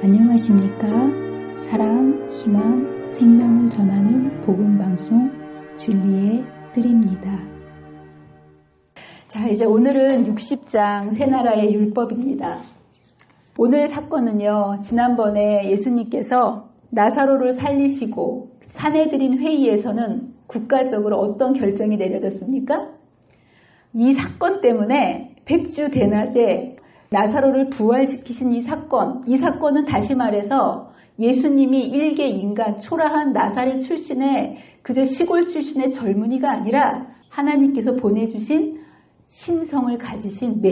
안녕하십니까? 사랑, 희망, 생명을 전하는 복음방송 진리의 뜰입니다. 자, 이제 오늘은 60장 새나라의 율법입니다. 오늘 사건은요, 지난번에 예수님께서 나사로를 살리시고 사내들인 회의에서는 국가적으로 어떤 결정이 내려졌습니까? 이 사건 때문에 백주 대낮에 나사로를 부활시키신 이 사건은 다시 말해서 예수님이 일개 인간 초라한 나사렛 출신의 그저 시골 출신의 젊은이가 아니라 하나님께서 보내주신 신성을 가지신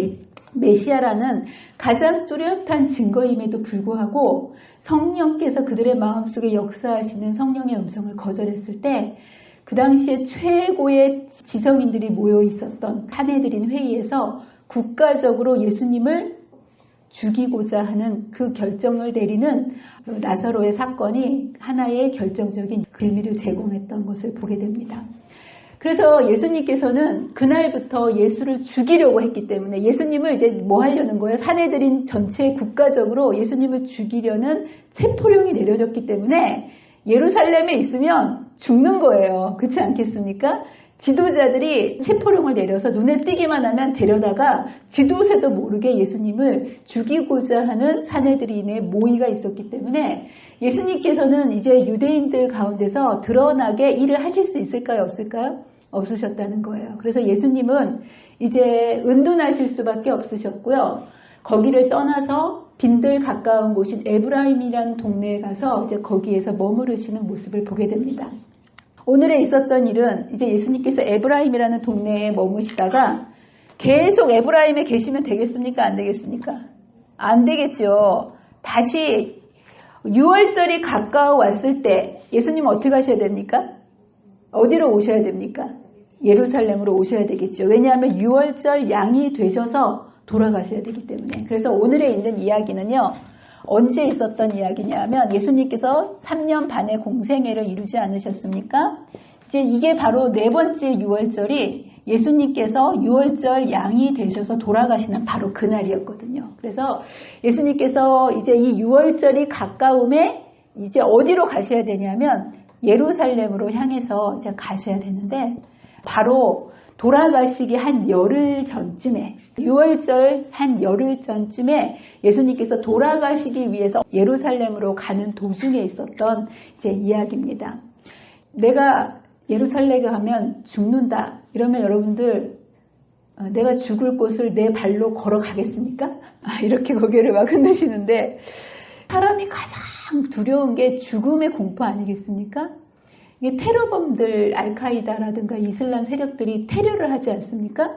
메시아라는 가장 뚜렷한 증거임에도 불구하고 성령께서 그들의 마음속에 역사하시는 성령의 음성을 거절했을 때 그 당시에 최고의 지성인들이 모여 있었던 사내들인 회의에서 국가적으로 예수님을 죽이고자 하는 그 결정을 내리는 나사로의 사건이 하나의 결정적인 의미를 제공했던 것을 보게 됩니다. 그래서 예수님께서는 그날부터 예수를 죽이려고 했기 때문에 예수님을 이제 뭐 하려는 거예요? 사내들인 전체 국가적으로 예수님을 죽이려는 체포령이 내려졌기 때문에 예루살렘에 있으면 죽는 거예요. 그렇지 않겠습니까? 지도자들이 체포령을 내려서 눈에 띄기만 하면 데려다가 쥐도새도 모르게 예수님을 죽이고자 하는 사내들인의 모의가 있었기 때문에 예수님께서는 이제 유대인들 가운데서 드러나게 일을 하실 수 있을까요? 없을까요? 없으셨다는 거예요. 그래서 예수님은 이제 은둔하실 수밖에 없으셨고요. 거기를 떠나서 빈들 가까운 곳인 에브라임이라는 동네에 가서 이제 거기에서 머무르시는 모습을 보게 됩니다. 오늘에 있었던 일은 이제 예수님께서 에브라임이라는 동네에 머무시다가 계속 에브라임에 계시면 되겠습니까? 안 되겠습니까? 안 되겠죠. 다시 6월절이 가까워왔을 때 예수님 어떻게 하셔야 됩니까? 어디로 오셔야 됩니까? 예루살렘으로 오셔야 되겠죠. 왜냐하면 6월절 양이 되셔서 돌아가셔야 되기 때문에. 그래서 오늘에 있는 이야기는요. 언제 있었던 이야기냐면 예수님께서 3년 반의 공생애를 이루지 않으셨습니까? 이제 이게 바로 네 번째 6월절이 예수님께서 6월절 양이 되셔서 돌아가시는 바로 그날이었거든요. 그래서 예수님께서 이제 이 6월절이 가까움에 이제 어디로 가셔야 되냐면 예루살렘으로 향해서 이제 가셔야 되는데 바로 돌아가시기 한 열흘 전쯤에 6월절 한 열흘 전쯤에 예수님께서 돌아가시기 위해서 예루살렘으로 가는 도중에 있었던 이제 이야기입니다. 내가 예루살렘에 가면 죽는다. 이러면 여러분들 내가 죽을 곳을 내 발로 걸어가겠습니까? 이렇게 고개를 막 흔드시는데 사람이 가장 두려운 게 죽음의 공포 아니겠습니까? 이게 테러범들 알카이다라든가 이슬람 세력들이 테러를 하지 않습니까?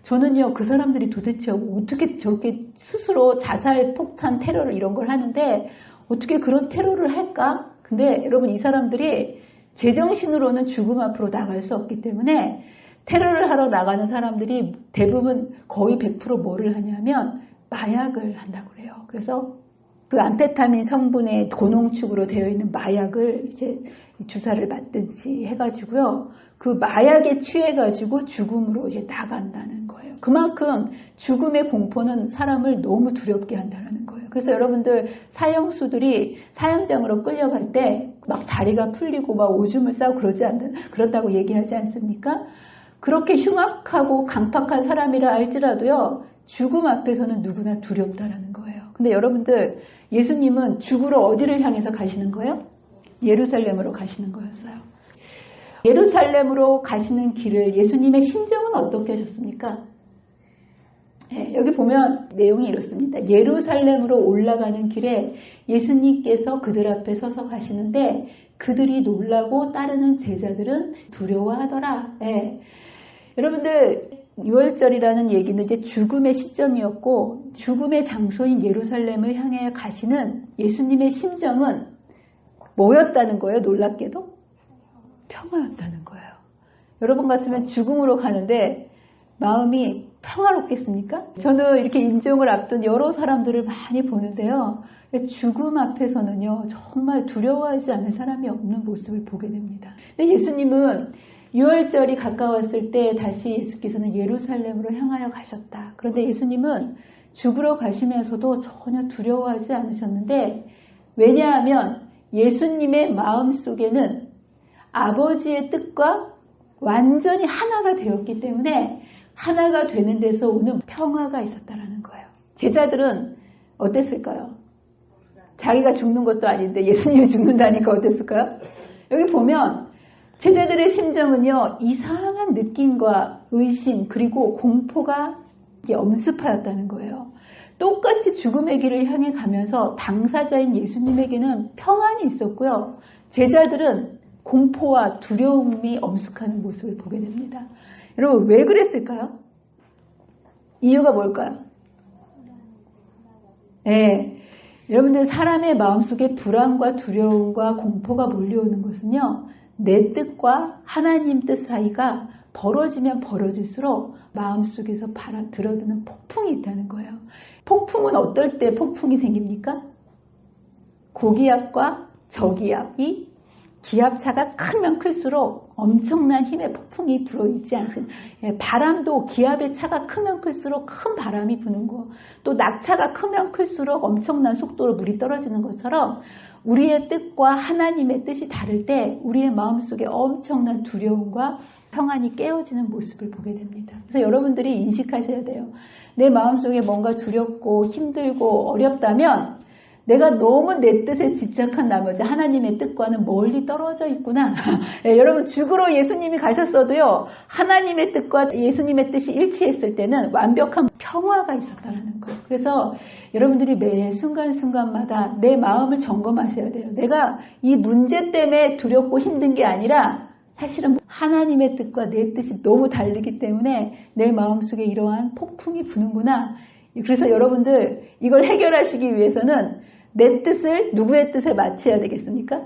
저는요 그 사람들이 도대체 어떻게 저렇게 스스로 자살 폭탄 테러를 이런 걸 하는데 어떻게 그런 테러를 할까? 근데 여러분 이 사람들이 제정신으로는 죽음 앞으로 나갈 수 없기 때문에 테러를 하러 나가는 사람들이 대부분 거의 100% 뭐를 하냐면 마약을 한다고 그래요. 그래서 그 암페타민 성분의 고농축으로 되어 있는 마약을 이제 주사를 맞든지 해가지고요. 그 마약에 취해가지고 죽음으로 이제 나간다는 거예요. 그만큼 죽음의 공포는 사람을 너무 두렵게 한다는 거예요. 그래서 여러분들 사형수들이 사형장으로 끌려갈 때 막 다리가 풀리고 막 오줌을 싸고 그런다고 얘기하지 않습니까? 그렇게 흉악하고 강팍한 사람이라 할지라도요. 죽음 앞에서는 누구나 두렵다라는 거예요. 근데 여러분들 예수님은 죽으러 어디를 향해서 가시는 거예요? 예루살렘으로 가시는 거였어요. 예루살렘으로 가시는 길을 예수님의 심정은 어떻게 하셨습니까? 네, 여기 보면 내용이 이렇습니다. 예루살렘으로 올라가는 길에 예수님께서 그들 앞에 서서 가시는데 그들이 놀라고 따르는 제자들은 두려워하더라. 네. 여러분들 6월절이라는 얘기는 이제 죽음의 시점이었고 죽음의 장소인 예루살렘을 향해 가시는 예수님의 심정은 뭐였다는 거예요? 놀랍게도? 평화였다는 거예요. 여러분 같으면 죽음으로 가는데 마음이 평화롭겠습니까? 저는 이렇게 임종을 앞둔 여러 사람들을 많이 보는데요. 죽음 앞에서는요. 정말 두려워하지 않는 사람이 없는 모습을 보게 됩니다. 근데 예수님은 6월절이 가까웠을 때 다시 예수께서는 예루살렘으로 향하여 가셨다. 그런데 예수님은 죽으러 가시면서도 전혀 두려워하지 않으셨는데, 왜냐하면 예수님의 마음속에는 아버지의 뜻과 완전히 하나가 되었기 때문에 하나가 되는 데서 오는 평화가 있었다라는 거예요. 제자들은 어땠을까요? 자기가 죽는 것도 아닌데 예수님이 죽는다니까 어땠을까요? 여기 보면 제자들의 심정은요, 이상한 느낌과 의심 그리고 공포가 엄습하였다는 거예요. 똑같이 죽음의 길을 향해 가면서 당사자인 예수님에게는 평안이 있었고요. 제자들은 공포와 두려움이 엄습하는 모습을 보게 됩니다. 여러분, 왜 그랬을까요? 이유가 뭘까요? 네, 여러분들 사람의 마음속에 불안과 두려움과 공포가 몰려오는 것은요, 내 뜻과 하나님 뜻 사이가 벌어지면 벌어질수록 마음속에서 들어드는 폭풍이 있다는 거예요. 폭풍은 어떨 때 폭풍이 생깁니까? 고기압과 저기압이 기압차가 크면 클수록 엄청난 힘의 폭풍이 불어있지 않습니다. 바람도 기압의 차가 크면 클수록 큰 바람이 부는 거, 또 낙차가 크면 클수록 엄청난 속도로 물이 떨어지는 것처럼 우리의 뜻과 하나님의 뜻이 다를 때 우리의 마음속에 엄청난 두려움과 평안이 깨어지는 모습을 보게 됩니다. 그래서 여러분들이 인식하셔야 돼요. 내 마음속에 뭔가 두렵고 힘들고 어렵다면 내가 너무 내 뜻에 집착한 나머지 하나님의 뜻과는 멀리 떨어져 있구나. 네, 여러분, 죽으러 예수님이 가셨어도요, 하나님의 뜻과 예수님의 뜻이 일치했을 때는 완벽한 평화가 있었다는 거예요. 그래서 여러분들이 매 순간순간마다 내 마음을 점검하셔야 돼요. 내가 이 문제 때문에 두렵고 힘든 게 아니라 사실은 하나님의 뜻과 내 뜻이 너무 다르기 때문에 내 마음속에 이러한 폭풍이 부는구나. 그래서 여러분들 이걸 해결하시기 위해서는 내 뜻을 누구의 뜻에 맞춰야 되겠습니까?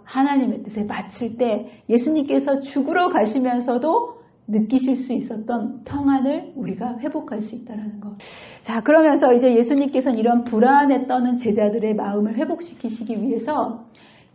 하나님의 뜻에 맞출 때 예수님께서 죽으러 가시면서도 느끼실 수 있었던 평안을 우리가 회복할 수 있다는 것. 자, 그러면서 이제 예수님께서는 이런 불안에 떠는 제자들의 마음을 회복시키시기 위해서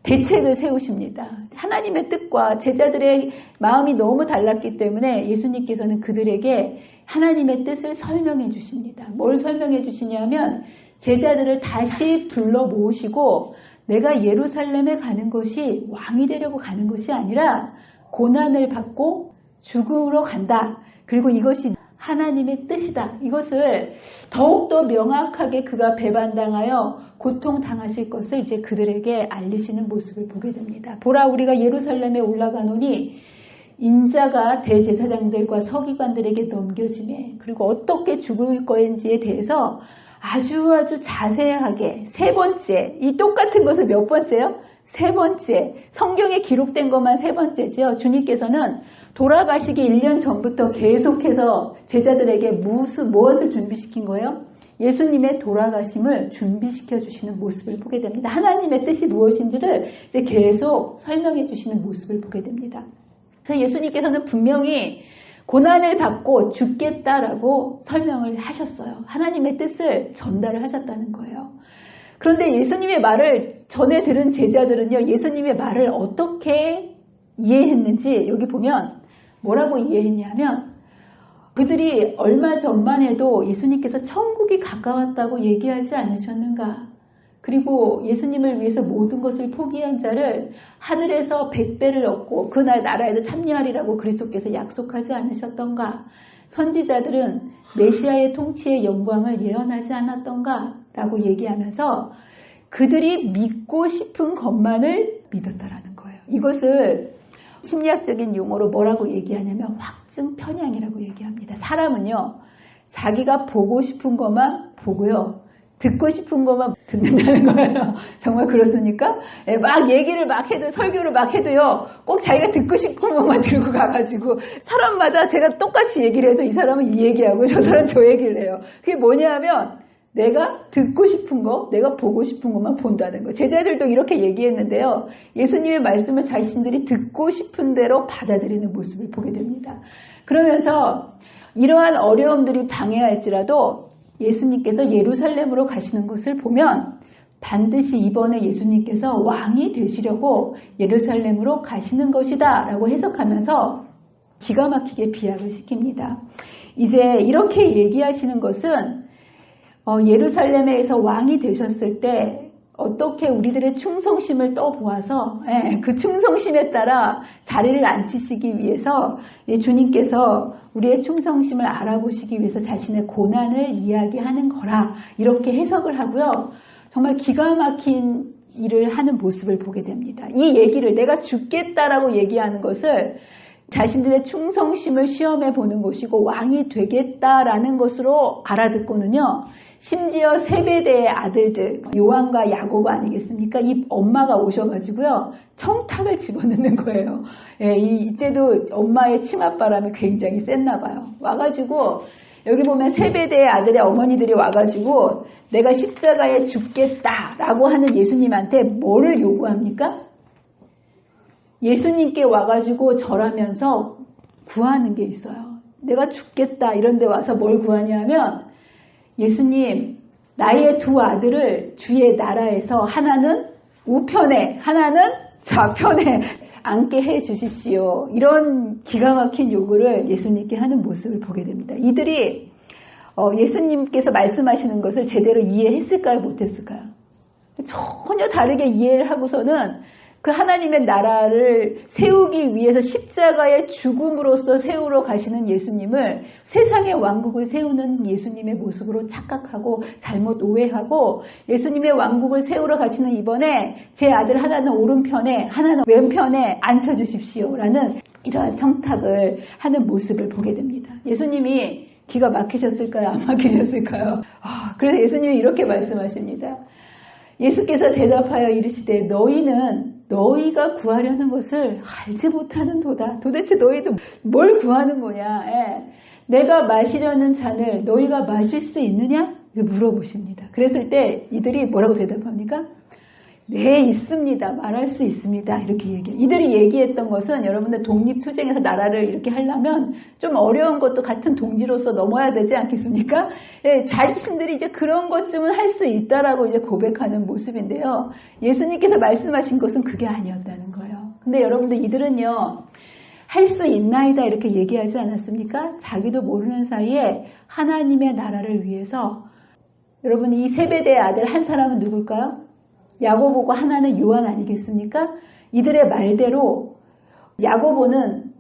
대책을 세우십니다. 하나님의 뜻과 제자들의 마음이 너무 달랐기 때문에 예수님께서는 그들에게 하나님의 뜻을 설명해 주십니다. 뭘 설명해 주시냐면 제자들을 다시 불러 모으시고 내가 예루살렘에 가는 것이 왕이 되려고 가는 것이 아니라 고난을 받고 죽으러 간다. 그리고 이것이 하나님의 뜻이다. 이것을 더욱더 명확하게 그가 배반당하여 고통당하실 것을 이제 그들에게 알리시는 모습을 보게 됩니다. 보라, 우리가 예루살렘에 올라가노니 인자가 대제사장들과 서기관들에게 넘겨지매, 그리고 어떻게 죽을 거인지에 대해서 아주 자세하게 세 번째, 이 똑같은 것을 몇 번째요? 세 번째, 성경에 기록된 것만 세 번째지요. 주님께서는 돌아가시기 1년 전부터 계속해서 제자들에게 무엇을 준비시킨 거예요? 예수님의 돌아가심을 준비시켜 주시는 모습을 보게 됩니다. 하나님의 뜻이 무엇인지를 이제 계속 설명해 주시는 모습을 보게 됩니다. 그래서 예수님께서는 분명히 고난을 받고 죽겠다라고 설명을 하셨어요. 하나님의 뜻을 전달을 하셨다는 거예요. 그런데 예수님의 말을 전에 들은 제자들은요, 예수님의 말을 어떻게 이해했는지 여기 보면 뭐라고 이해했냐면 그들이 얼마 전만 해도 예수님께서 천국이 가까웠다고 얘기하지 않으셨는가? 그리고 예수님을 위해서 모든 것을 포기한 자를 하늘에서 100배를 얻고 그 나라에도 참여하리라고 그리스도께서 약속하지 않으셨던가? 선지자들은 메시아의 통치의 영광을 예언하지 않았던가? 라고 얘기하면서 그들이 믿고 싶은 것만을 믿었다라는 거예요. 이것을 심리학적인 용어로 뭐라고 얘기하냐면 확증 편향이라고 얘기합니다. 사람은요, 자기가 보고 싶은 것만 보고요, 듣고 싶은 것만 듣는다는 거예요. 정말 그렇습니까? 막 얘기를 막 해도, 설교를 막 해도요, 꼭 자기가 듣고 싶은 것만 들고 가가지고, 사람마다 제가 똑같이 얘기를 해도 이 사람은 이 얘기하고 저 사람은 저 얘기를 해요. 그게 뭐냐면 내가 듣고 싶은 거, 내가 보고 싶은 것만 본다는 거. 제자들도 이렇게 얘기했는데요. 예수님의 말씀을 자신들이 듣고 싶은 대로 받아들이는 모습을 보게 됩니다. 그러면서 이러한 어려움들이 방해할지라도 예수님께서 예루살렘으로 가시는 것을 보면 반드시 이번에 예수님께서 왕이 되시려고 예루살렘으로 가시는 것이다 라고 해석하면서 기가 막히게 비약을 시킵니다. 이제 이렇게 얘기하시는 것은 예루살렘에서 왕이 되셨을 때 어떻게 우리들의 충성심을 떠보아서 그 충성심에 따라 자리를 앉히시기 위해서 주님께서 우리의 충성심을 알아보시기 위해서 자신의 고난을 이야기하는 거라 이렇게 해석을 하고요. 정말 기가 막힌 일을 하는 모습을 보게 됩니다. 이 얘기를 내가 죽겠다라고 얘기하는 것을 자신들의 충성심을 시험해 보는 것이고 왕이 되겠다라는 것으로 알아듣고는요. 심지어 세베대의 아들들 요한과 야고보 아니겠습니까? 이 엄마가 오셔가지고요. 청탁을 집어넣는 거예요. 이때도 엄마의 치맛바람이 굉장히 셌나 봐요. 와가지고 여기 보면 세베대의 아들의 어머니들이 와가지고 내가 십자가에 죽겠다라고 하는 예수님한테 뭐를 요구합니까? 예수님께 와가지고 절하면서 구하는 게 있어요. 내가 죽겠다 이런 데 와서 뭘 구하냐면 예수님, 나의 두 아들을 주의 나라에서 하나는 우편에, 하나는 좌편에 앉게 해 주십시오. 이런 기가 막힌 요구를 예수님께 하는 모습을 보게 됩니다. 이들이 예수님께서 말씀하시는 것을 제대로 이해했을까요? 못했을까요? 전혀 다르게 이해를 하고서는 그 하나님의 나라를 세우기 위해서 십자가의 죽음으로써 세우러 가시는 예수님을 세상의 왕국을 세우는 예수님의 모습으로 착각하고 잘못 오해하고 예수님의 왕국을 세우러 가시는 이번에 제 아들 하나는 오른편에 하나는 왼편에 앉혀주십시오라는 이러한 청탁을 하는 모습을 보게 됩니다. 예수님이 기가 막히셨을까요? 안 막히셨을까요? 그래서 예수님이 이렇게 말씀하십니다. 예수께서 대답하여 이르시되 너희가 구하려는 것을 알지 못하는 도다. 도대체 너희도 뭘 구하는 거냐? 내가 마시려는 잔을 너희가 마실 수 있느냐? 물어보십니다. 그랬을 때 이들이 뭐라고 대답합니까? 네, 있습니다. 말할 수 있습니다. 이렇게 얘기해요. 이들이 얘기했던 것은 여러분들 독립투쟁에서 나라를 이렇게 하려면 좀 어려운 것도 같은 동지로서 넘어야 되지 않겠습니까? 자신들이 이제 그런 것쯤은 할 수 있다라고 이제 고백하는 모습인데요. 예수님께서 말씀하신 것은 그게 아니었다는 거예요. 근데 여러분들 이들은요, 할 수 있나이다 이렇게 얘기하지 않았습니까? 자기도 모르는 사이에 하나님의 나라를 위해서 여러분 이 세베대의 아들 한 사람은 누굴까요? 야고보고 하나는 요한 아니겠습니까? 이들의 말대로 야고보는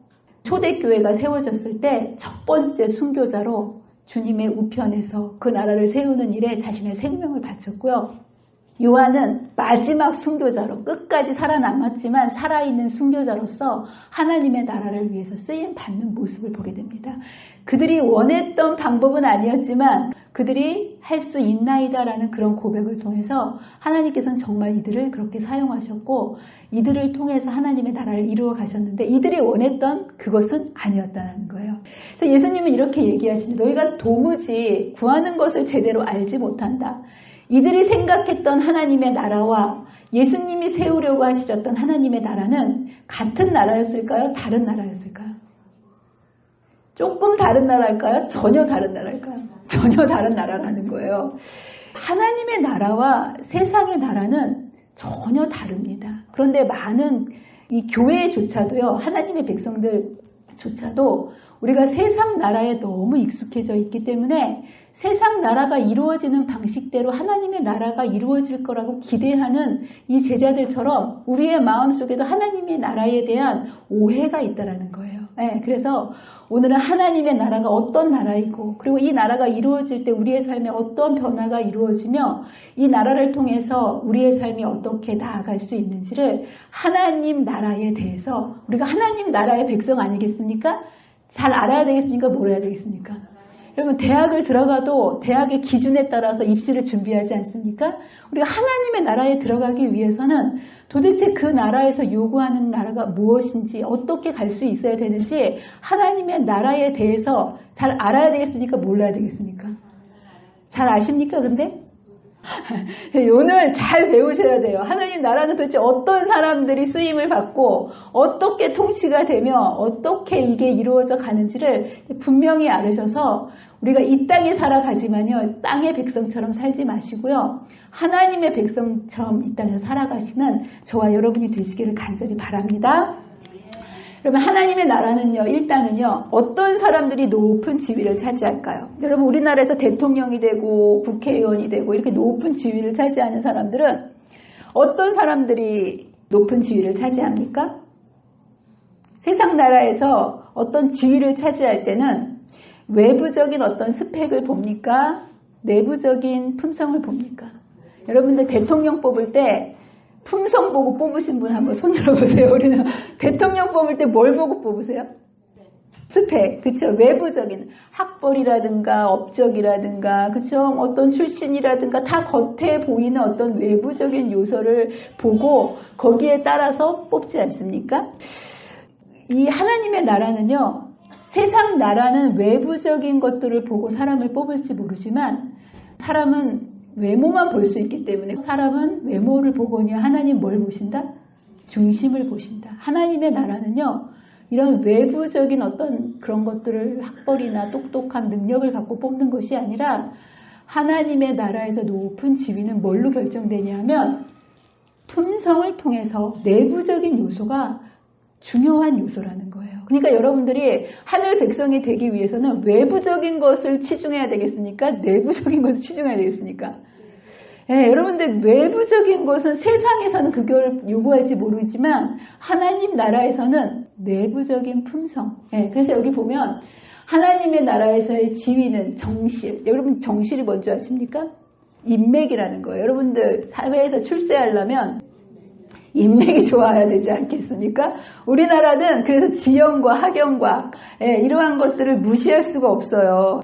초대교회가 세워졌을 때 첫 번째 순교자로 주님의 우편에서 그 나라를 세우는 일에 자신의 생명을 바쳤고요. 요한은 마지막 순교자로 끝까지 살아남았지만 살아있는 순교자로서 하나님의 나라를 위해서 쓰임받는 모습을 보게 됩니다. 그들이 원했던 방법은 아니었지만 그들이 할 수 있나이다라는 그런 고백을 통해서 하나님께서는 정말 이들을 그렇게 사용하셨고 이들을 통해서 하나님의 나라를 이루어 가셨는데 이들이 원했던 그것은 아니었다는 거예요. 그래서 예수님은 이렇게 얘기하십니다. 너희가 도무지 구하는 것을 제대로 알지 못한다. 이들이 생각했던 하나님의 나라와 예수님이 세우려고 하셨던 하나님의 나라는 같은 나라였을까요? 다른 나라였을까요? 조금 다른 나라일까요? 전혀 다른 나라일까요? 전혀 다른 나라라는 거예요. 하나님의 나라와 세상의 나라는 전혀 다릅니다. 그런데 많은 이 교회조차도요, 하나님의 백성들조차도 우리가 세상 나라에 너무 익숙해져 있기 때문에 세상 나라가 이루어지는 방식대로 하나님의 나라가 이루어질 거라고 기대하는 이 제자들처럼 우리의 마음속에도 하나님의 나라에 대한 오해가 있다라는 거예요. 그래서 오늘은 하나님의 나라가 어떤 나라이고 그리고 이 나라가 이루어질 때 우리의 삶에 어떤 변화가 이루어지며 이 나라를 통해서 우리의 삶이 어떻게 나아갈 수 있는지를 하나님 나라에 대해서 우리가 하나님 나라의 백성 아니겠습니까? 잘 알아야 되겠습니까? 뭘 해야 되겠습니까? 여러분 대학을 들어가도 대학의 기준에 따라서 입시를 준비하지 않습니까? 우리가 하나님의 나라에 들어가기 위해서는 도대체 그 나라에서 요구하는 나라가 무엇인지 어떻게 갈 수 있어야 되는지 하나님의 나라에 대해서 잘 알아야 되겠습니까? 몰라야 되겠습니까? 잘 아십니까? 근데? 오늘 잘 배우셔야 돼요. 하나님 나라는 도대체 어떤 사람들이 쓰임을 받고 어떻게 통치가 되며 어떻게 이게 이루어져 가는지를 분명히 알으셔서 우리가 이 땅에 살아가지만요. 땅의 백성처럼 살지 마시고요. 하나님의 백성처럼 이 땅에서 살아가시는 저와 여러분이 되시기를 간절히 바랍니다. 그러면 하나님의 나라는요, 일단은요, 어떤 사람들이 높은 지위를 차지할까요? 여러분, 우리나라에서 대통령이 되고 국회의원이 되고 이렇게 높은 지위를 차지하는 사람들은 어떤 사람들이 높은 지위를 차지합니까? 세상 나라에서 어떤 지위를 차지할 때는 외부적인 어떤 스펙을 봅니까? 내부적인 품성을 봅니까? 여러분들 대통령 뽑을 때 품성 보고 뽑으신 분 한번 손 들어보세요. 우리는 대통령 뽑을 때 뭘 보고 뽑으세요? 스펙, 그쵸? 외부적인 학벌이라든가 업적이라든가, 그쵸? 어떤 출신이라든가 다 겉에 보이는 어떤 외부적인 요소를 보고 거기에 따라서 뽑지 않습니까? 이 하나님의 나라는요, 세상 나라는 외부적인 것들을 보고 사람을 뽑을지 모르지만 사람은 외모만 볼 수 있기 때문에 사람은 외모를 보거니와 하나님 뭘 보신다? 중심을 보신다. 하나님의 나라는요, 이런 외부적인 어떤 그런 것들을 학벌이나 똑똑한 능력을 갖고 뽑는 것이 아니라 하나님의 나라에서 높은 지위는 뭘로 결정되냐면 품성을 통해서 내부적인 요소가 중요한 요소라는 거예요. 그러니까 여러분들이 하늘 백성이 되기 위해서는 외부적인 것을 치중해야 되겠습니까? 내부적인 것을 치중해야 되겠습니까? 예, 여러분들 외부적인 것은 세상에서는 그걸 요구할지 모르지만 하나님 나라에서는 내부적인 품성. 예, 그래서 여기 보면 하나님의 나라에서의 지위는 정실. 여러분 정실이 뭔지 아십니까? 인맥이라는 거예요. 여러분들 사회에서 출세하려면 인맥이 좋아야 되지 않겠습니까? 우리나라는 그래서 지형과 학연과 이러한 것들을 무시할 수가 없어요.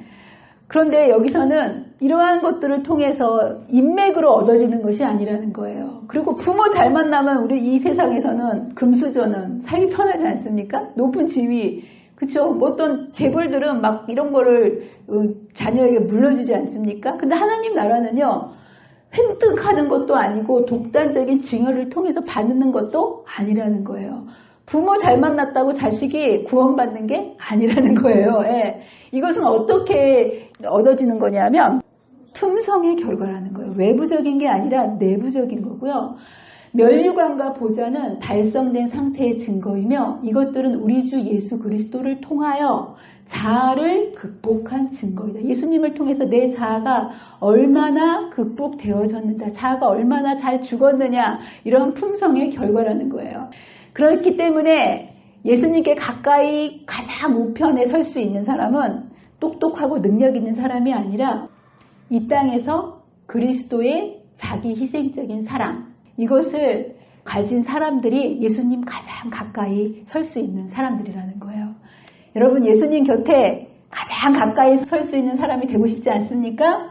그런데 여기서는 이러한 것들을 통해서 인맥으로 얻어지는 것이 아니라는 거예요. 그리고 부모 잘 만나면 우리 이 세상에서는 금수저는 살기 편하지 않습니까? 높은 지위, 그쵸? 뭐 어떤 재벌들은 막 이런 거를 자녀에게 물려주지 않습니까? 근데 하나님 나라는요, 획득하는 것도 아니고 독단적인 증여를 통해서 받는 것도 아니라는 거예요. 부모 잘 만났다고 자식이 구원받는 게 아니라는 거예요. 예. 이것은 어떻게 얻어지는 거냐면 품성의 결과라는 거예요. 외부적인 게 아니라 내부적인 거고요. 면류관과 보좌는 달성된 상태의 증거이며 이것들은 우리 주 예수 그리스도를 통하여 자아를 극복한 증거이다. 예수님을 통해서 내 자아가 얼마나 극복되어졌는가, 자아가 얼마나 잘 죽었느냐, 이런 품성의 결과라는 거예요. 그렇기 때문에 예수님께 가까이 가장 우편에 설 수 있는 사람은 똑똑하고 능력 있는 사람이 아니라 이 땅에서 그리스도의 자기 희생적인 사랑, 이것을 가진 사람들이 예수님 가장 가까이 설 수 있는 사람들이라는 거예요. 여러분, 예수님 곁에 가장 가까이 설 수 있는 사람이 되고 싶지 않습니까?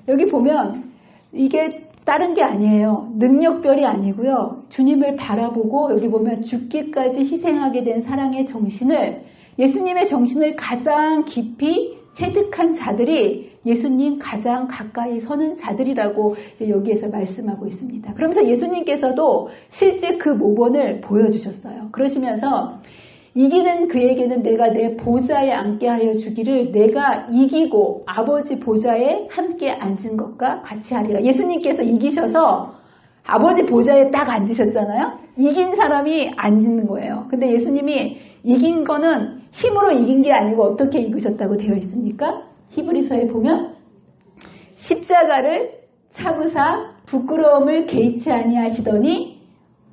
여기 보면 이게 다른 게 아니에요. 능력별이 아니고요. 주님을 바라보고 여기 보면 죽기까지 희생하게 된 사랑의 정신을, 예수님의 정신을 가장 깊이 체득한 자들이 예수님 가장 가까이 서는 자들이라고 이제 여기에서 말씀하고 있습니다. 그러면서 예수님께서도 실제 그 모본을 보여주셨어요. 그러시면서 이기는 그에게는 내가 내 보좌에 앉게 하여 주기를 내가 이기고 아버지 보좌에 함께 앉은 것과 같이 하리라. 예수님께서 이기셔서 아버지 보좌에 딱 앉으셨잖아요. 이긴 사람이 앉는 거예요. 근데 예수님이 이긴 거는 힘으로 이긴 게 아니고 어떻게 이기셨다고 되어 있습니까? 히브리서에 보면 십자가를 참으사 부끄러움을 개의치 아니하시더니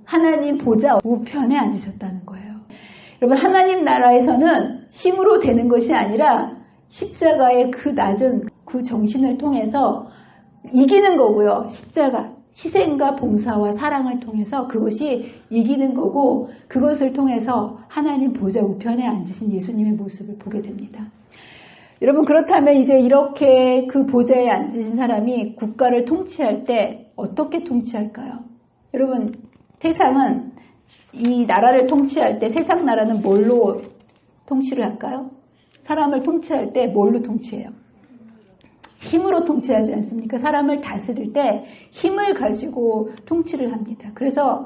하나님 보좌 우편에 앉으셨다는 거예요. 여러분, 하나님 나라에서는 힘으로 되는 것이 아니라 십자가의 그 낮은 그 정신을 통해서 이기는 거고요. 십자가, 희생과 봉사와 사랑을 통해서 그것이 이기는 거고, 그것을 통해서 하나님 보좌 우편에 앉으신 예수님의 모습을 보게 됩니다. 여러분, 그렇다면 이제 이렇게 그 보좌에 앉으신 사람이 국가를 통치할 때 어떻게 통치할까요? 여러분, 세상은 이 나라를 통치할 때 세상 나라는 뭘로 통치를 할까요? 사람을 통치할 때 뭘로 통치해요? 힘으로 통치하지 않습니까? 사람을 다스릴 때 힘을 가지고 통치를 합니다. 그래서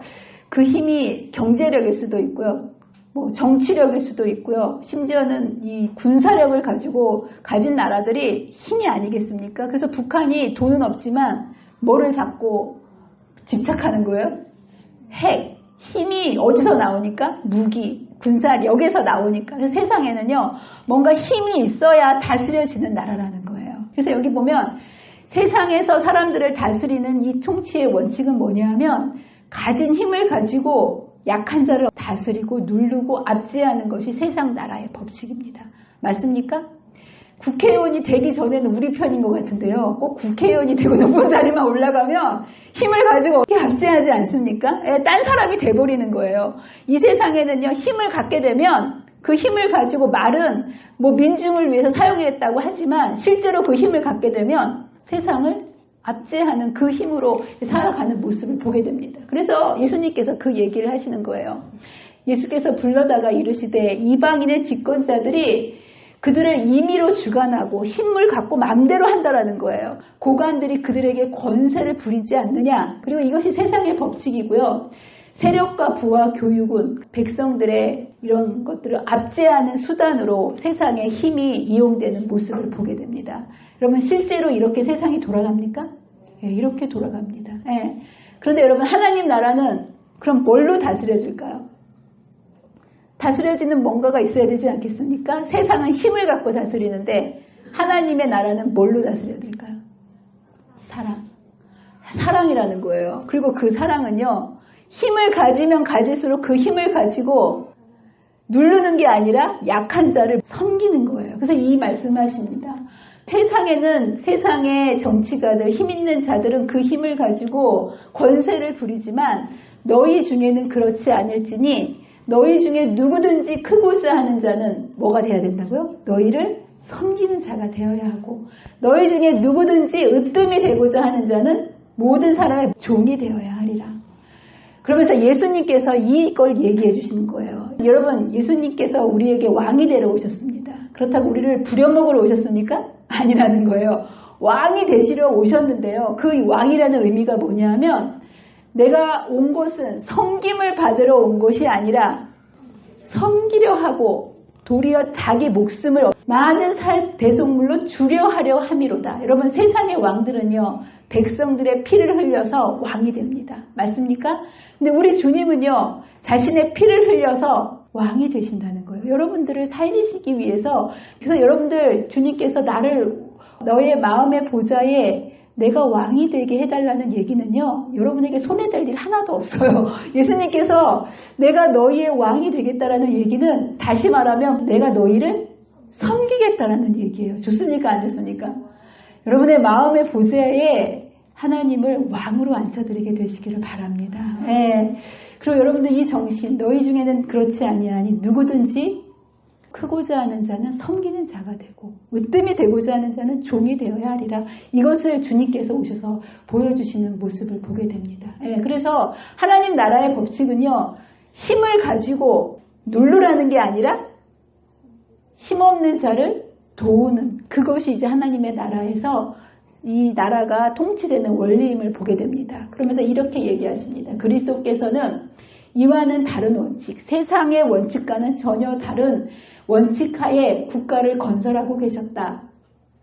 그 힘이 경제력일 수도 있고요. 뭐 정치력일 수도 있고요. 심지어는 이 군사력을 가지고 가진 나라들이 힘이 아니겠습니까? 그래서 북한이 돈은 없지만 뭐를 잡고 집착하는 거예요? 핵. 힘이 어디서 나오니까? 무기. 군사력에서 나오니까. 그래서 세상에는요, 뭔가 힘이 있어야 다스려지는 나라라는 거예요. 그래서 여기 보면 세상에서 사람들을 다스리는 이 통치의 원칙은 뭐냐 하면 가진 힘을 가지고 약한 자를 다스리고 누르고 압제하는 것이 세상 나라의 법칙입니다. 맞습니까? 국회의원이 되기 전에는 우리 편인 것 같은데요. 꼭 국회의원이 되고 높은 자리만 올라가면 힘을 가지고 어떻게 압제하지 않습니까? 딴 사람이 돼버리는 거예요. 이 세상에는요, 힘을 갖게 되면 그 힘을 가지고 말은 뭐 민중을 위해서 사용했다고 하지만 실제로 그 힘을 갖게 되면 세상을 압제하는 그 힘으로 살아가는 모습을 보게 됩니다. 그래서 예수님께서 그 얘기를 하시는 거예요. 예수께서 불러다가 이르시되 이방인의 집권자들이 그들을 임의로 주관하고 힘을 갖고 마음대로 한다라는 거예요. 고관들이 그들에게 권세를 부리지 않느냐. 그리고 이것이 세상의 법칙이고요. 세력과 부와 교육은 백성들의 이런 것들을 압제하는 수단으로 세상의 힘이 이용되는 모습을 보게 됩니다. 여러분 실제로 이렇게 세상이 돌아갑니까? 예, 이렇게 돌아갑니다. 예. 그런데 여러분 하나님 나라는 그럼 뭘로 다스려질까요? 다스려지는 뭔가가 있어야 되지 않겠습니까? 세상은 힘을 갖고 다스리는데 하나님의 나라는 뭘로 다스려야 될까요? 사랑. 사랑이라는 거예요. 그리고 그 사랑은요. 힘을 가지면 가질수록 그 힘을 가지고 누르는 게 아니라 약한 자를 섬기는 거예요. 그래서 이 말씀하십니다. 세상에는 세상의 정치가들, 힘 있는 자들은 그 힘을 가지고 권세를 부리지만 너희 중에는 그렇지 않을지니 너희 중에 누구든지 크고자 하는 자는 뭐가 돼야 된다고요? 너희를 섬기는 자가 되어야 하고 너희 중에 누구든지 으뜸이 되고자 하는 자는 모든 사람의 종이 되어야 하리라. 그러면서 예수님께서 이걸 얘기해 주시는 거예요. 여러분 예수님께서 우리에게 왕이 되러 오셨습니다. 그렇다고 우리를 부려먹으러 오셨습니까? 아니라는 거예요. 왕이 되시려 오셨는데요. 그 왕이라는 의미가 뭐냐 하면 내가 온 것은 섬김을 받으러 온 것이 아니라 섬기려 하고 도리어 자기 목숨을 많은 대속물로 주려 하려 함이로다. 여러분 세상의 왕들은요. 백성들의 피를 흘려서 왕이 됩니다. 맞습니까? 근데 우리 주님은요. 자신의 피를 흘려서 왕이 되신다는 거예요. 여러분들을 살리시기 위해서. 그래서 여러분들 주님께서 나를 너의 마음의 보좌에 내가 왕이 되게 해달라는 얘기는요. 여러분에게 손에 댈 일 하나도 없어요. 예수님께서 내가 너희의 왕이 되겠다라는 얘기는 다시 말하면 내가 너희를 섬기겠다라는 얘기예요. 좋습니까? 안 좋습니까? 여러분의 마음의 보좌에 하나님을 왕으로 앉혀드리게 되시기를 바랍니다. 네. 그리고 여러분들 이 정신 너희 중에는 그렇지 아니하니 누구든지 크고자 하는 자는 섬기는 자가 되고 으뜸이 되고자 하는 자는 종이 되어야 하리라. 이것을 주님께서 오셔서 보여주시는 모습을 보게 됩니다. 예, 그래서 하나님 나라의 법칙은요. 힘을 가지고 누르라는 게 아니라 힘없는 자를 도우는 그것이 이제 하나님의 나라에서 이 나라가 통치되는 원리임을 보게 됩니다. 그러면서 이렇게 얘기하십니다. 그리스도께서는 이와는 다른 원칙, 세상의 원칙과는 전혀 다른 원칙하에 국가를 건설하고 계셨다.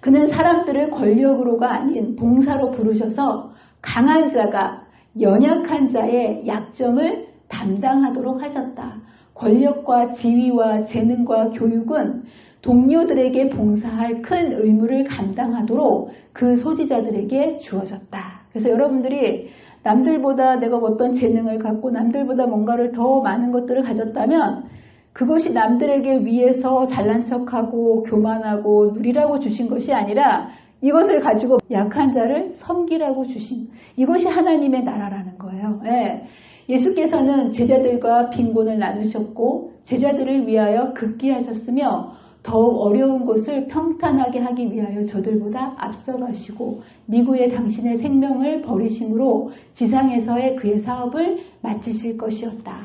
그는 사람들을 권력으로가 아닌 봉사로 부르셔서 강한 자가 연약한 자의 약점을 담당하도록 하셨다. 권력과 지위와 재능과 교육은 동료들에게 봉사할 큰 의무를 감당하도록 그 소지자들에게 주어졌다. 그래서 여러분들이 남들보다 내가 어떤 재능을 갖고 남들보다 뭔가를 더 많은 것들을 가졌다면 그것이 남들에게 위해서 잘난 척하고 교만하고 누리라고 주신 것이 아니라 이것을 가지고 약한 자를 섬기라고 주신 이것이 하나님의 나라라는 거예요. 예. 예수께서는 제자들과 빈곤을 나누셨고 제자들을 위하여 극기하셨으며 더욱 어려운 것을 평탄하게 하기 위하여 저들보다 앞서가시고 미구에 당신의 생명을 버리심으로 지상에서의 그의 사업을 마치실 것이었다.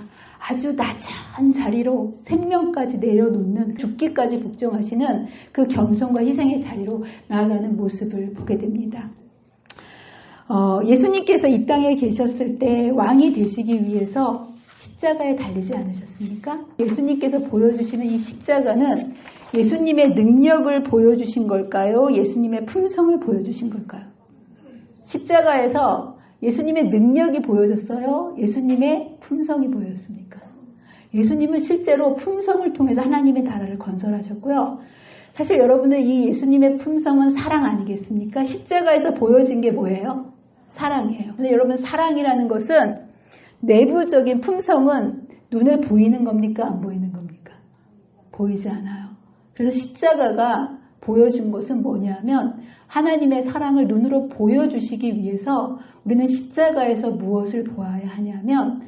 아주 낮은 자리로 생명까지 내려놓는 죽기까지 복종하시는 그 겸손과 희생의 자리로 나아가는 모습을 보게 됩니다. 예수님께서 이 땅에 계셨을 때 왕이 되시기 위해서 십자가에 달리지 않으셨습니까? 예수님께서 보여주시는 이 십자가는 예수님의 능력을 보여주신 걸까요? 예수님의 품성을 보여주신 걸까요? 십자가에서 예수님의 능력이 보여졌어요? 예수님의 품성이 보였습니까? 예수님은 실제로 품성을 통해서 하나님의 나라를 건설하셨고요. 사실 여러분들 이 예수님의 품성은 사랑 아니겠습니까? 십자가에서 보여진 게 뭐예요? 사랑이에요. 근데 여러분 사랑이라는 것은 내부적인 품성은 눈에 보이는 겁니까? 안 보이는 겁니까? 보이지 않아요. 그래서 십자가가 보여준 것은 뭐냐면 하나님의 사랑을 눈으로 보여주시기 위해서 우리는 십자가에서 무엇을 보아야 하냐면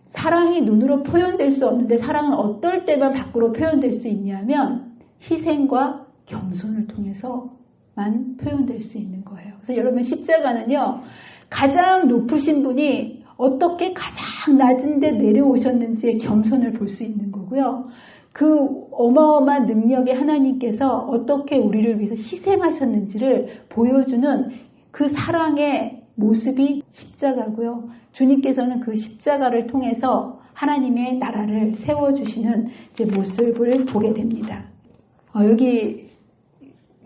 사랑이 눈으로 표현될 수 없는데 사랑은 어떨 때만 밖으로 표현될 수 있냐면 희생과 겸손을 통해서만 표현될 수 있는 거예요. 그래서 여러분 십자가는요. 가장 높으신 분이 어떻게 가장 낮은 데 내려오셨는지의 겸손을 볼 수 있는 거고요. 그 어마어마한 능력의 하나님께서 어떻게 우리를 위해서 희생하셨는지를 보여주는 그 사랑의 모습이 십자가고요. 주님께서는 그 십자가를 통해서 하나님의 나라를 세워주시는 모습을 보게 됩니다. 여기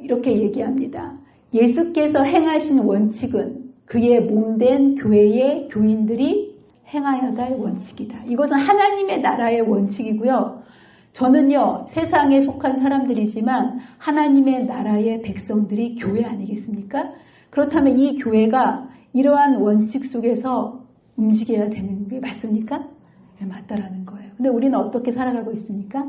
이렇게 얘기합니다. 예수께서 행하신 원칙은 그의 몸된 교회의 교인들이 행하여야 할 원칙이다. 이것은 하나님의 나라의 원칙이고요. 저는요, 세상에 속한 사람들이지만 하나님의 나라의 백성들이 교회 아니겠습니까? 그렇다면 이 교회가 이러한 원칙 속에서 움직여야 되는 게 맞습니까? 네, 맞다라는 거예요. 근데 우리는 어떻게 살아가고 있습니까?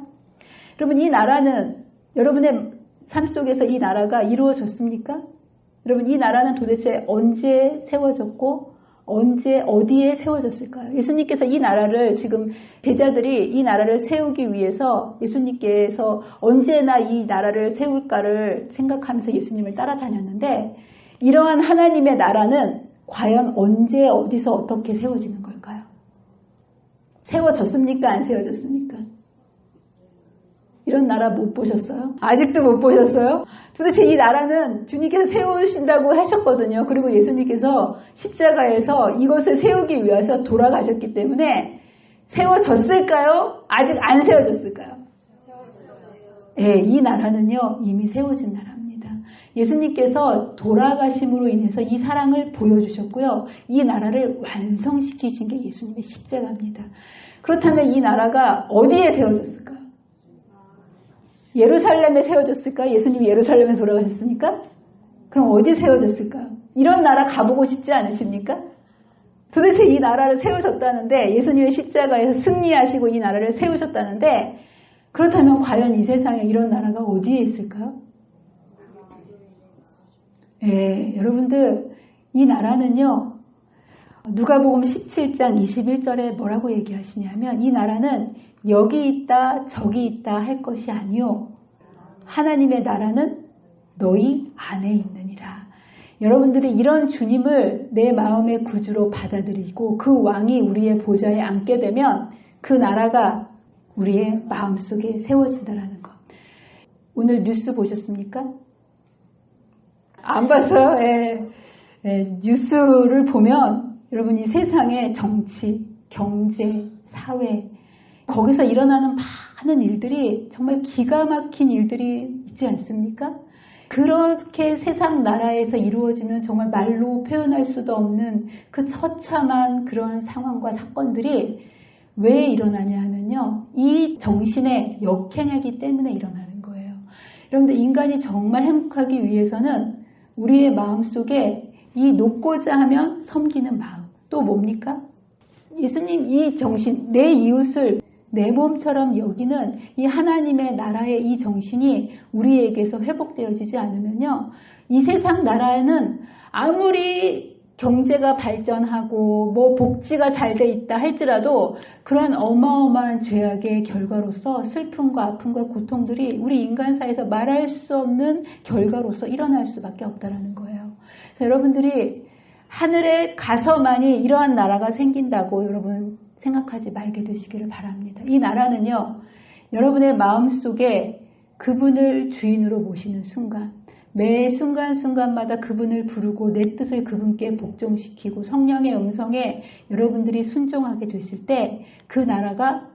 여러분, 이 나라는 여러분의 삶 속에서 이 나라가 이루어졌습니까? 여러분, 이 나라는 도대체 언제 세워졌고 언제 어디에 세워졌을까요? 예수님께서 이 나라를 지금 제자들이 이 나라를 세우기 위해서 예수님께서 언제나 이 나라를 세울까를 생각하면서 예수님을 따라다녔는데 이러한 하나님의 나라는 과연 언제 어디서 어떻게 세워지는 걸까요? 세워졌습니까? 안 세워졌습니까? 이런 나라 못 보셨어요? 아직도 못 보셨어요? 도대체 이 나라는 주님께서 세우신다고 하셨거든요. 그리고 예수님께서 십자가에서 이것을 세우기 위해서 돌아가셨기 때문에 세워졌을까요? 아직 안 세워졌을까요? 네, 이 나라는요 이미 세워진 나라입니다. 예수님께서 돌아가심으로 인해서 이 사랑을 보여주셨고요. 이 나라를 완성시키신 게 예수님의 십자가입니다. 그렇다면 이 나라가 어디에 세워졌을까요? 예루살렘에 세워졌을까요? 예수님이 예루살렘에 돌아가셨습니까? 그럼 어디 세워졌을까요? 이런 나라 가보고 싶지 않으십니까? 도대체 이 나라를 세우셨다는데 예수님의 십자가에서 승리하시고 이 나라를 세우셨다는데 그렇다면 과연 이 세상에 이런 나라가 어디에 있을까요? 예, 여러분들 이 나라는요 누가복음 17장 21절에 뭐라고 얘기하시냐면 이 나라는 여기 있다 저기 있다 할 것이 아니요 하나님의 나라는 너희 안에 있느니라. 여러분들이 이런 주님을 내 마음의 구주로 받아들이고 그 왕이 우리의 보좌에 앉게 되면 그 나라가 우리의 마음속에 세워진다라는 것. 오늘 뉴스 보셨습니까? 안 봤어요? 예. 예, 뉴스를 보면 여러분 이 세상의 정치, 경제, 사회 거기서 일어나는 많은 일들이 정말 기가 막힌 일들이 있지 않습니까? 그렇게 세상 나라에서 이루어지는 정말 말로 표현할 수도 없는 그 처참한 그러한 상황과 사건들이 왜 일어나냐 하면요. 이 정신에 역행하기 때문에 일어나는 거예요. 여러분들 인간이 정말 행복하기 위해서는 우리의 마음속에 이 높고자 하면 섬기는 마음 또 뭡니까? 예수님 이 정신 내 이웃을 내 몸처럼 여기는 이 하나님의 나라의 이 정신이 우리에게서 회복되어지지 않으면요. 이 세상 나라에는 아무리 경제가 발전하고 뭐 복지가 잘 돼 있다 할지라도 그런 어마어마한 죄악의 결과로서 슬픔과 아픔과 고통들이 우리 인간사에서 말할 수 없는 결과로서 일어날 수밖에 없다는 거예요. 그래서 여러분들이 하늘에 가서만이 이러한 나라가 생긴다고 여러분 생각하지 말게 되시기를 바랍니다. 이 나라는요. 여러분의 마음속에 그분을 주인으로 모시는 순간 매 순간순간마다 그분을 부르고 내 뜻을 그분께 복종시키고 성령의 음성에 여러분들이 순종하게 되실 때 그 나라가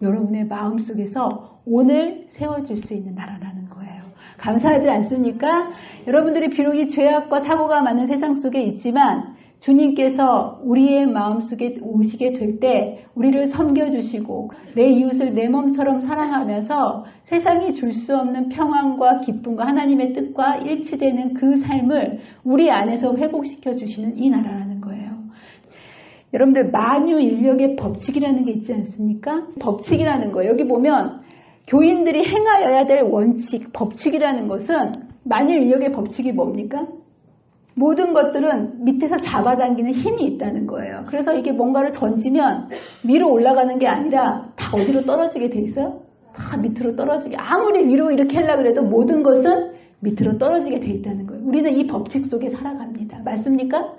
여러분의 마음속에서 오늘 세워질 수 있는 나라라는 거예요. 감사하지 않습니까? 여러분들이 비록 이 죄악과 사고가 많은 세상 속에 있지만 주님께서 우리의 마음속에 오시게 될 때 우리를 섬겨주시고 내 이웃을 내 몸처럼 사랑하면서 세상이 줄 수 없는 평안과 기쁨과 하나님의 뜻과 일치되는 그 삶을 우리 안에서 회복시켜 주시는 이 나라라는 거예요. 여러분들 만유인력의 법칙이라는 게 있지 않습니까? 법칙이라는 거예요. 여기 보면 교인들이 행하여야 될 원칙, 법칙이라는 것은 만유인력의 법칙이 뭡니까? 모든 것들은 밑에서 잡아당기는 힘이 있다는 거예요. 그래서 이게 뭔가를 던지면 위로 올라가는 게 아니라 다 어디로 떨어지게 돼 있어요? 다 밑으로 떨어지게. 아무리 위로 이렇게 하려고 해도 모든 것은 밑으로 떨어지게 돼 있다는 거예요. 우리는 이 법칙 속에 살아갑니다. 맞습니까?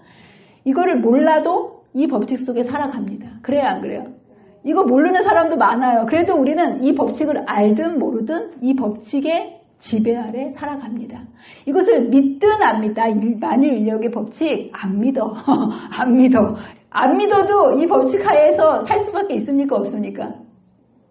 이거를 몰라도 이 법칙 속에 살아갑니다. 그래요, 안 그래요? 이거 모르는 사람도 많아요. 그래도 우리는 이 법칙을 알든 모르든 이 법칙의 지배 아래 살아갑니다. 이것을 믿든 안 믿다. 만유인력의 법칙 안 믿어. 안 믿어. 안 믿어도 이 법칙 하에서 살 수밖에 있습니까? 없습니까?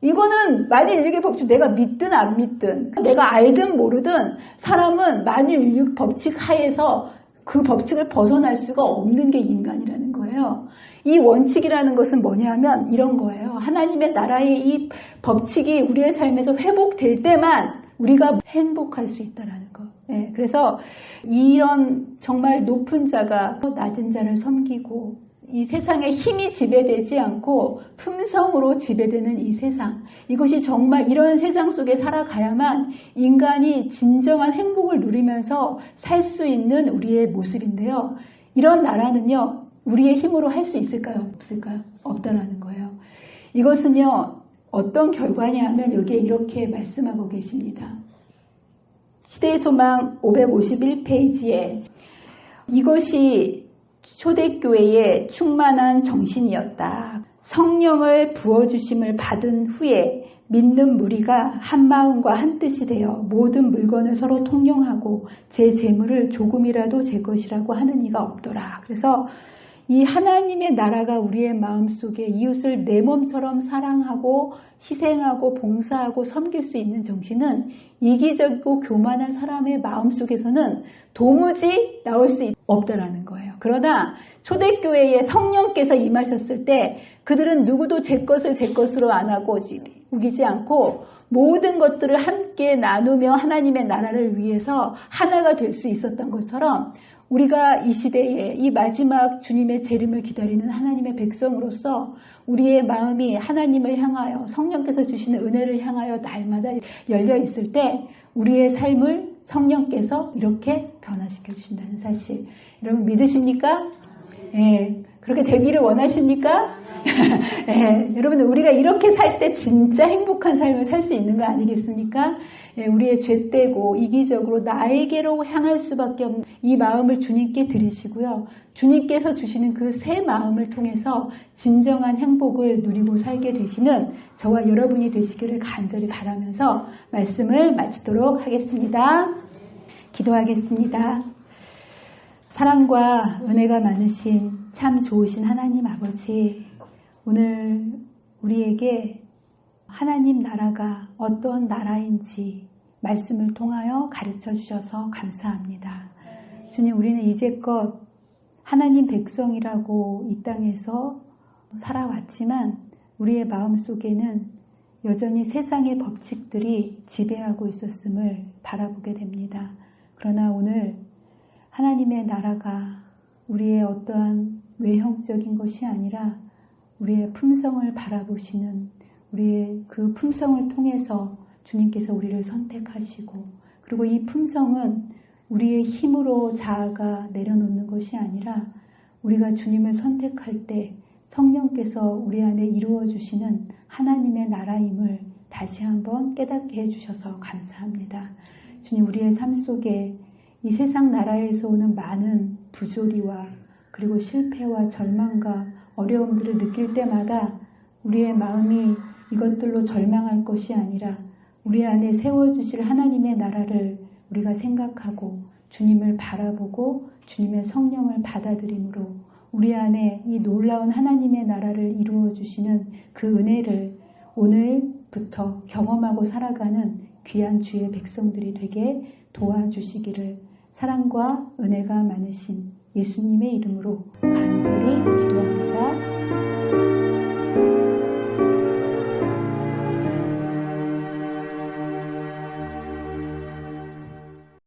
이거는 만유인력의 법칙 내가 믿든 안 믿든 내가 알든 모르든 사람은 만유인력 법칙 하에서 그 법칙을 벗어날 수가 없는 게 인간이라는 거예요. 이 원칙이라는 것은 뭐냐면 이런 거예요. 하나님의 나라의 이 법칙이 우리의 삶에서 회복될 때만 우리가 행복할 수 있다는 거. 네, 그래서 이런 정말 높은 자가 낮은 자를 섬기고 이 세상에 힘이 지배되지 않고 품성으로 지배되는 이 세상. 이것이 정말 이런 세상 속에 살아가야만 인간이 진정한 행복을 누리면서 살 수 있는 우리의 모습인데요. 이런 나라는요. 우리의 힘으로 할 수 있을까요? 없을까요? 없다라는 거예요. 이것은요. 어떤 결과냐 하면 여기에 이렇게 말씀하고 계십니다. 시대의 소망 551페이지에 이것이 초대교회의 충만한 정신이었다. 성령을 부어주심을 받은 후에 믿는 무리가 한 마음과 한 뜻이 되어 모든 물건을 서로 통용하고 제 재물을 조금이라도 제 것이라고 하는 이가 없더라. 그래서 이 하나님의 나라가 우리의 마음속에 이웃을 내 몸처럼 사랑하고 희생하고 봉사하고 섬길 수 있는 정신은 이기적이고 교만한 사람의 마음속에서는 도무지 나올 수 없다라는 거예요. 그러나 초대교회에 성령께서 임하셨을 때 그들은 누구도 제 것을 제 것으로 안 하고 우기지 않고 모든 것들을 함께 나누며 하나님의 나라를 위해서 하나가 될 수 있었던 것처럼 우리가 이 시대에 이 마지막 주님의 재림을 기다리는 하나님의 백성으로서 우리의 마음이 하나님을 향하여 성령께서 주시는 은혜를 향하여 날마다 열려 있을 때 우리의 삶을 성령께서 이렇게 변화시켜 주신다는 사실. 여러분 믿으십니까? 예, 그렇게 되기를 원하십니까? 예, 여러분 우리가 이렇게 살 때 진짜 행복한 삶을 살 수 있는 거 아니겠습니까? 예, 우리의 죄되고 이기적으로 나에게로 향할 수밖에 없는 이 마음을 주님께 드리시고요. 주님께서 주시는 그 새 마음을 통해서 진정한 행복을 누리고 살게 되시는 저와 여러분이 되시기를 간절히 바라면서 말씀을 마치도록 하겠습니다. 기도하겠습니다. 사랑과 은혜가 많으신 참 좋으신 하나님 아버지, 오늘 우리에게 하나님 나라가 어떤 나라인지 말씀을 통하여 가르쳐 주셔서 감사합니다. 주님, 우리는 이제껏 하나님 백성이라고 이 땅에서 살아왔지만 우리의 마음속에는 여전히 세상의 법칙들이 지배하고 있었음을 바라보게 됩니다. 그러나 오늘 하나님의 나라가 우리의 어떠한 외형적인 것이 아니라 우리의 품성을 바라보시는 우리의 그 품성을 통해서 주님께서 우리를 선택하시고 그리고 이 품성은 우리의 힘으로 자아가 내려놓는 것이 아니라 우리가 주님을 선택할 때 성령께서 우리 안에 이루어 주시는 하나님의 나라임을 다시 한번 깨닫게 해주셔서 감사합니다. 주님, 우리의 삶 속에 이 세상 나라에서 오는 많은 부조리와 그리고 실패와 절망과 어려움들을 느낄 때마다 우리의 마음이 이것들로 절망할 것이 아니라 우리 안에 세워주실 하나님의 나라를 우리가 생각하고 주님을 바라보고 주님의 성령을 받아들임으로 우리 안에 이 놀라운 하나님의 나라를 이루어 주시는 그 은혜를 오늘부터 경험하고 살아가는 귀한 주의 백성들이 되게 도와주시기를 사랑과 은혜가 많으신 예수님의 이름으로 간절히 기도합니다.